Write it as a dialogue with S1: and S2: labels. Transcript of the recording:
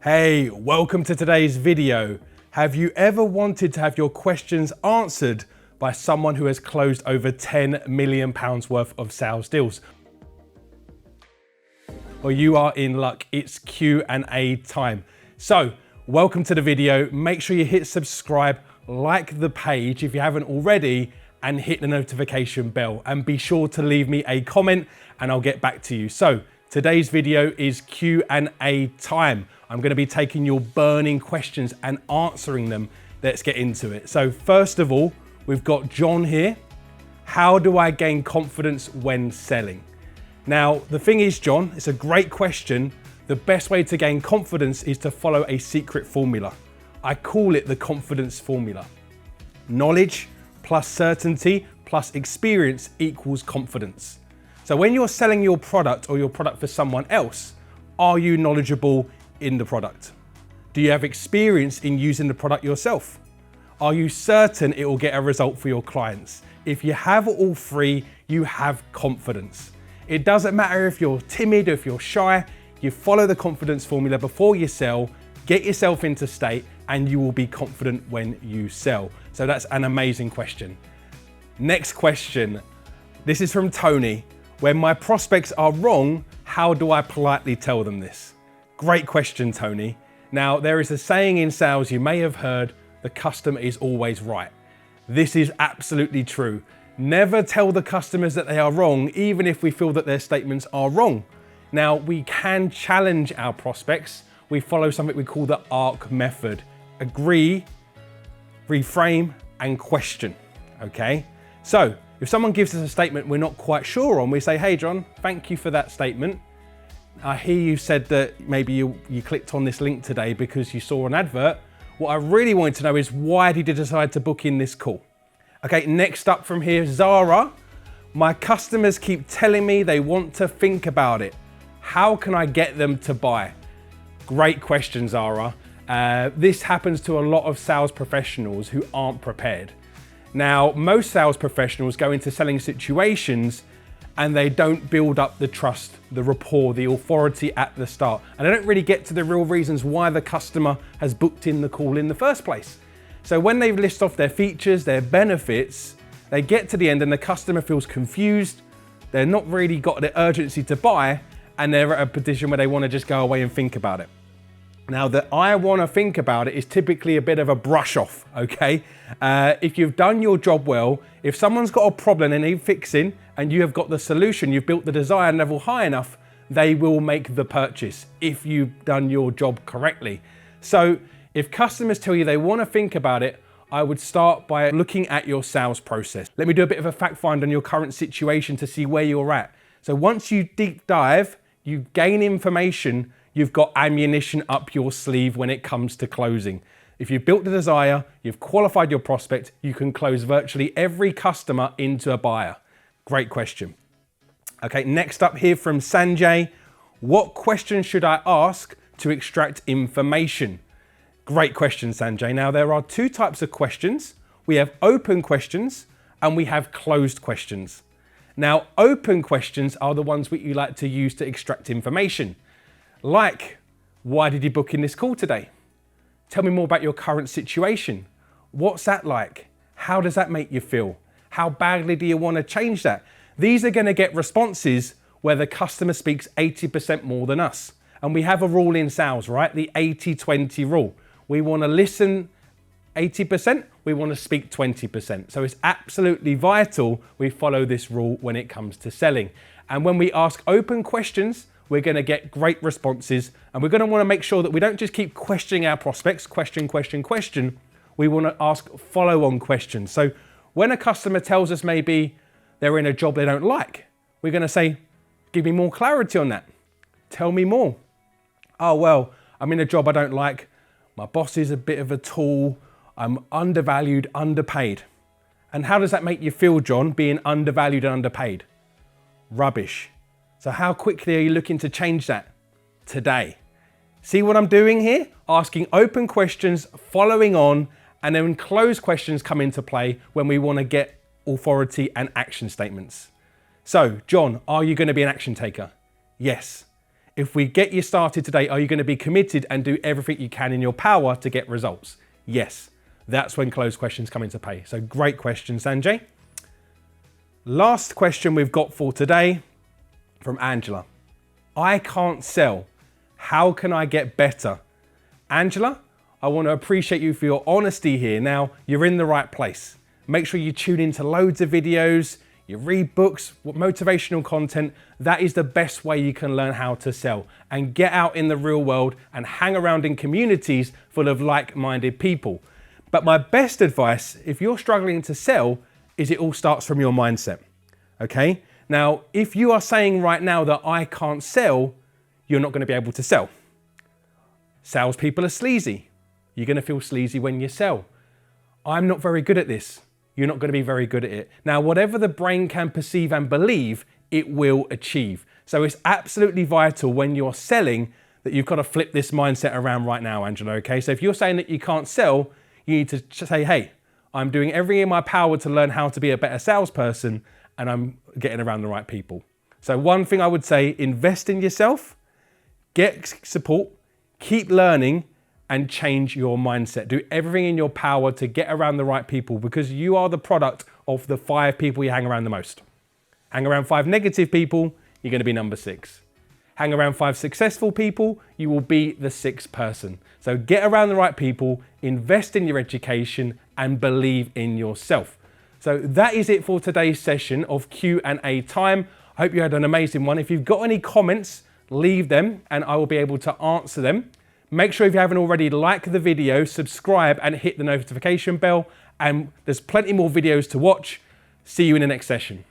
S1: Hey, welcome to today's video. Have you ever wanted to have your questions answered by someone who has closed over £10 million worth of sales deals? Well, you are in luck. It's Q&A time. So, welcome to the video. Make sure you hit subscribe, like the page if you haven't already, and hit the notification bell. And be sure to leave me a comment and I'll get back to you. So, today's video is Q&A time. I'm going to be taking your burning questions and answering them. Let's get into it. So first of all, we've got John here. How do I gain confidence when selling? Now, the thing is, John, it's a great question. The best way to gain confidence is to follow a secret formula. I call it the confidence formula. Knowledge plus certainty plus experience equals confidence. So when you're selling your product or your product for someone else, are you knowledgeable in the product? Do you have experience in using the product yourself? Are you certain it will get a result for your clients? If you have all three, you have confidence. It doesn't matter if you're timid or if you're shy, you follow the confidence formula before you sell, get yourself into state, and you will be confident when you sell. So that's an amazing question. Next question. This is from Tony. When my prospects are wrong, how do I politely tell them this? Great question, Tony. Now, there is a saying in sales you may have heard, the customer is always right. This is absolutely true. Never tell the customers that they are wrong, even if we feel that their statements are wrong. Now, we can challenge our prospects. We follow something we call the ARC method. Agree, reframe, and question, okay? So, if someone gives us a statement we're not quite sure on, we say, hey, John, thank you for that statement. I hear you said that maybe you clicked on this link today because you saw an advert. What I really wanted to know is why did you decide to book in this call? Okay, next up from here, Zara. My customers keep telling me they want to think about it. How can I get them to buy? Great question, Zara. This happens to a lot of sales professionals who aren't prepared. Now, most sales professionals go into selling situations and they don't build up the trust, the rapport, the authority at the start. And they don't really get to the real reasons why the customer has booked in the call in the first place. So when they list off their features, their benefits, they get to the end and the customer feels confused. They're not really got the urgency to buy and they're at a position where they want to just go away and think about it. Now, the I want to think about it is typically a bit of a brush off, okay? If you've done your job well, if someone's got a problem and they need fixing and you have got the solution, you've built the desired level high enough, they will make the purchase if you've done your job correctly. So if customers tell you they want to think about it, I would start by looking at your sales process. Let me do a bit of a fact find on your current situation to see where you're at. So once you deep dive, you gain information, you've got ammunition up your sleeve when it comes to closing. If you've built the desire, you've qualified your prospect, you can close virtually every customer into a buyer. Great question. Okay, next up here from Sanjay. What question should I ask to extract information? Great question, Sanjay. Now, there are two types of questions. We have open questions and we have closed questions. Now, open questions are the ones that you like to use to extract information. Like, why did you book in this call today? Tell me more about your current situation. What's that like? How does that make you feel? How badly do you want to change that? These are going to get responses where the customer speaks 80% more than us. And we have a rule in sales, right? The 80-20 rule. We want to listen 80%, we want to speak 20%. So it's absolutely vital we follow this rule when it comes to selling. And when we ask open questions, we're going to get great responses, and we're going to want to make sure that we don't just keep questioning our prospects, question. We want to ask follow-on questions. So when a customer tells us maybe they're in a job they don't like, we're going to say, give me more clarity on that. Tell me more. Oh, well, I'm in a job I don't like. My boss is a bit of a tool. I'm undervalued, underpaid. And how does that make you feel, John, being undervalued and underpaid? Rubbish. So how quickly are you looking to change that? Today. See what I'm doing here? Asking open questions, following on, and then closed questions come into play when we want to get authority and action statements. So, John, are you going to be an action taker? Yes. If we get you started today, are you going to be committed and do everything you can in your power to get results? Yes, that's when closed questions come into play. So great question, Sanjay. Last question we've got for today from Angela. I can't sell. How can I get better? Angela, I want to appreciate you for your honesty here. Now, you're in the right place. Make sure you tune into loads of videos, you read books, motivational content. That is the best way you can learn how to sell and get out in the real world and hang around in communities full of like-minded people. But my best advice, if you're struggling to sell, is it all starts from your mindset, okay? Now, if you are saying right now that I can't sell, you're not going to be able to sell. Salespeople are sleazy. You're going to feel sleazy when you sell. I'm not very good at this. You're not going to be very good at it. Now, whatever the brain can perceive and believe, it will achieve. So it's absolutely vital when you're selling that you've got to flip this mindset around right now, Angela, okay? So if you're saying that you can't sell, you need to say, hey, I'm doing everything in my power to learn how to be a better salesperson, and I'm getting around the right people. So one thing I would say, invest in yourself, get support, keep learning, and change your mindset. Do everything in your power to get around the right people, because you are the product of the 5 people you hang around the most. Hang around 5 negative people, you're going to be number 6. Hang around 5 successful people, you will be the 6th person. So get around the right people, invest in your education, and believe in yourself. So that is it for today's session of Q&A time. I hope you had an amazing one. If you've got any comments, leave them and I will be able to answer them. Make sure if you haven't already, like the video, subscribe and hit the notification bell. And there's plenty more videos to watch. See you in the next session.